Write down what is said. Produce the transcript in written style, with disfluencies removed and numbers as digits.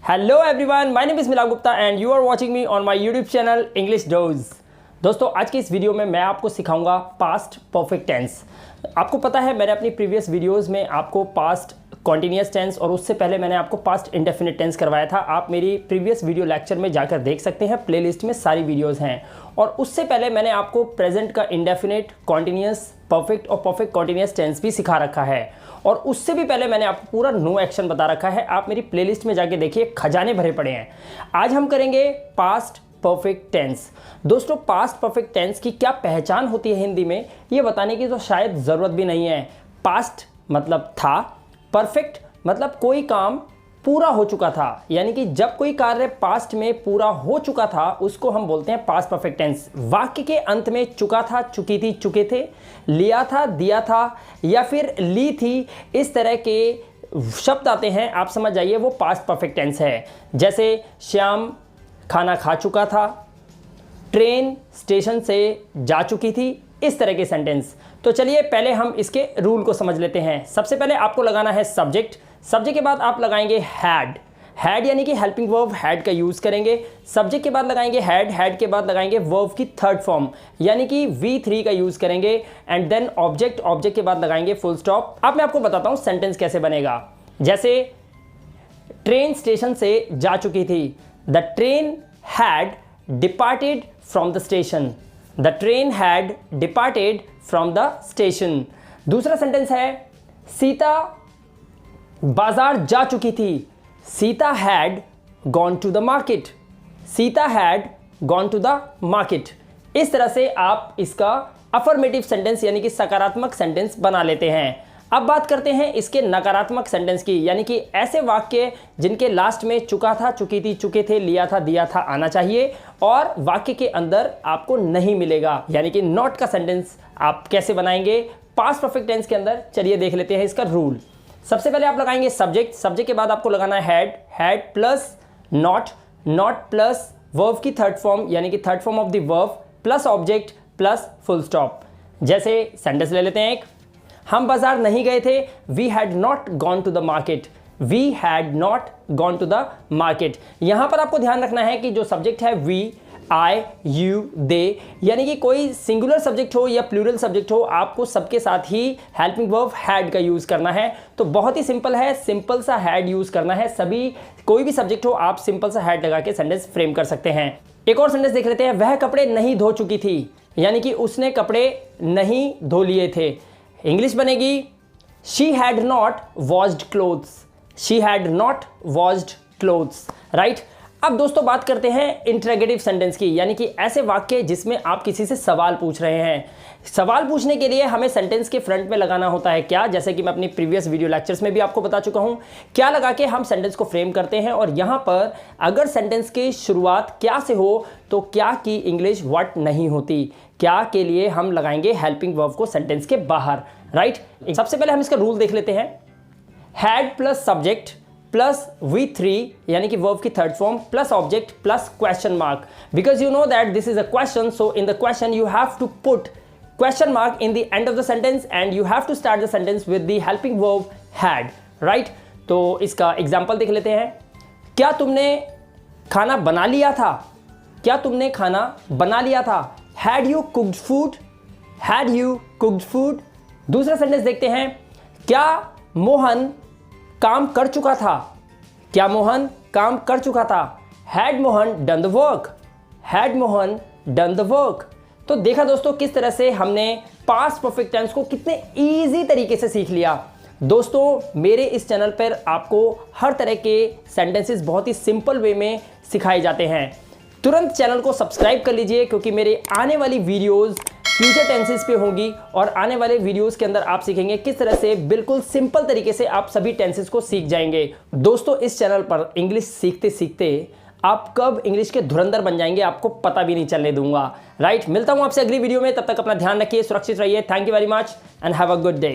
Hello everyone, my name is Milap Gupta and you are watching me on my YouTube channel English Dose. दोस्तों, आज की इस video में मैं आपको सिखाऊंगा पास्ट परफेक्ट टेंस। आपको पता है मैंने अपनी प्रीवियस वीडियोस में आपको पास्ट कॉन्टिन्यूस टेंस और उससे पहले मैंने आपको पास्ट इंडेफिनिट टेंस करवाया था। आप मेरी प्रीवियस वीडियो लेक्चर में जाकर देख सकते हैं, प्लेलिस्ट में सारी वीडियोस हैं। और उससे पहले मैंने आपको प्रेजेंट का इंडेफिनिट, कॉन्टिन्यूस, परफेक्ट और परफेक्ट कॉन्टिन्यूस टेंस भी सिखा रखा है। और उससे भी पहले मैंने आपको पूरा नो एक्शन बता रखा है। आप मेरी प्लेलिस्ट में जाके देखिए, खजाने भरे पड़े हैं। आज हम करेंगे पास्ट परफेक्ट टेंस। दोस्तों, पास्ट परफेक्ट टेंस की क्या पहचान होती है हिंदी में, ये बताने की तो शायद ज़रूरत भी नहीं है। पास्ट मतलब था, परफेक्ट मतलब कोई काम पूरा हो चुका था, यानी कि जब कोई कार्य पास्ट में पूरा हो चुका था उसको हम बोलते हैं पास्ट परफेक्ट टेंस। वाक्य के अंत में चुका था, चुकी थी, चुके थे, लिया था, दिया था या फिर ली थी, इस तरह के शब्द आते हैं, आप समझ जाइए वो पास्ट परफेक्ट टेंस है। जैसे श्याम खाना खा चुका था, ट्रेन स्टेशन से जा चुकी थी, इस तरह के सेंटेंस। तो चलिए पहले हम इसके रूल को समझ लेते हैं। सबसे पहले आपको लगाना है सब्जेक्ट। सब्जेक्ट के बाद आप लगाएंगे हैड। हैड यानी कि हेल्पिंग वर्ब हैड का यूज़ करेंगे। सब्जेक्ट के बाद लगाएंगे हैड, हैड के बाद लगाएंगे वर्ब की थर्ड फॉर्म यानी कि V3 का यूज़ करेंगे। एंड देन ऑब्जेक्ट, ऑब्जेक्ट के बाद लगाएंगे फुल स्टॉप। अब मैं आपको बताता हूँ सेंटेंस कैसे बनेगा। जैसे ट्रेन स्टेशन से जा चुकी थी, the train had departed from the station. The train had departed from the station. दूसरा सेंटेंस है सीता बाजार जा चुकी थी, Sita had gone to the market. Sita had gone to the market. इस तरह से आप इसका अफर्मेटिव सेंटेंस यानी कि सकारात्मक सेंटेंस बना लेते हैं। अब बात करते हैं इसके नकारात्मक सेंटेंस की, यानी कि ऐसे वाक्य जिनके लास्ट में चुका था, चुकी थी, चुके थे, लिया था, दिया था आना चाहिए और वाक्य के अंदर आपको नहीं मिलेगा, यानी कि नॉट का सेंटेंस आप कैसे बनाएंगे पास्ट परफेक्ट टेंस के अंदर। चलिए देख लेते हैं इसका रूल। सबसे पहले आप लगाएंगे सब्जेक्ट। सब्जेक्ट के बाद आपको लगाना है had, had plus not, not plus verb की थर्ड फॉर्म यानी कि third form of the verb plus object plus full stop. जैसे सेंटेंस ले लेते हैं एक, हम बाजार नहीं गए थे, we had not gone to the market. We had not gone to the market. यहां पर आपको ध्यान रखना है कि जो सब्जेक्ट है वी, आई, यू, दे, यानी कि कोई सिंगुलर सब्जेक्ट हो या प्लूरल सब्जेक्ट हो, आपको सबके साथ ही हेल्पिंग वर्ब हैड का यूज़ करना है। तो बहुत ही सिंपल है, सिंपल सा हैड यूज़ करना है। सभी कोई भी सब्जेक्ट हो आप सिंपल सा हैड लगा के सेंटेंस फ्रेम कर सकते हैं। एक और सेंटेंस देख लेते हैं, वह कपड़े नहीं धो चुकी थी, यानी कि उसने कपड़े नहीं धो लिए थे। इंग्लिश बनेगी she had not washed clothes. She had not washed clothes, right. अब दोस्तों बात करते हैं इंटरोगेटिव सेंटेंस की, यानी कि ऐसे वाक्य जिसमें आप किसी से सवाल पूछ रहे हैं। सवाल पूछने के लिए हमें सेंटेंस के फ्रंट में लगाना होता है क्या, जैसे कि मैं अपनी प्रीवियस वीडियो लेक्चर्स में भी आपको बता चुका हूं, क्या लगा के हम सेंटेंस को फ्रेम करते हैं। और यहां पर अगर सेंटेंस की शुरुआत क्या से हो तो क्या की इंग्लिश व्हाट नहीं होती। क्या के लिए हम लगाएंगे हेल्पिंग वर्ब को सेंटेंस के बाहर, राइट। सबसे पहले हम इसका रूल देख लेते हैं। Had plus subject plus V3 यानी कि वर्ब की third form plus object plus question mark, because you know that this is a question, so in the question you have to put question mark in the end of the sentence and you have to start the sentence with the helping verb had, right. तो इसका example देख लेते हैं। क्या तुमने खाना बना लिया था? क्या तुमने खाना बना लिया था? Had you cooked food? Had you cooked food? दूसरा सेंटेंस देखते हैं, क्या मोहन काम कर चुका था? क्या मोहन काम कर चुका था? Had Mohan done the work? Had Mohan done the work? तो देखा दोस्तों किस तरह से हमने पास्ट परफेक्ट टेंस को कितने इजी तरीके से सीख लिया। दोस्तों, मेरे इस चैनल पर आपको हर तरह के सेंटेंसेस बहुत ही सिंपल वे में सिखाए जाते हैं। तुरंत चैनल को सब्सक्राइब कर लीजिए, क्योंकि मेरे आने वाली वीडियोस फ्यूचर टेंसेस पे होंगी और आने वाले वीडियोस के अंदर आप सीखेंगे किस तरह से बिल्कुल सिंपल तरीके से आप सभी टेंसेस को सीख जाएंगे। दोस्तों, इस चैनल पर इंग्लिश सीखते सीखते आप कब इंग्लिश के धुरंधर बन जाएंगे आपको पता भी नहीं चलने दूंगा, राइट। मिलता हूं आपसे अगली वीडियो में, तब तक अपना ध्यान रखिए, सुरक्षित रहिए। Thank you very much and have a good day.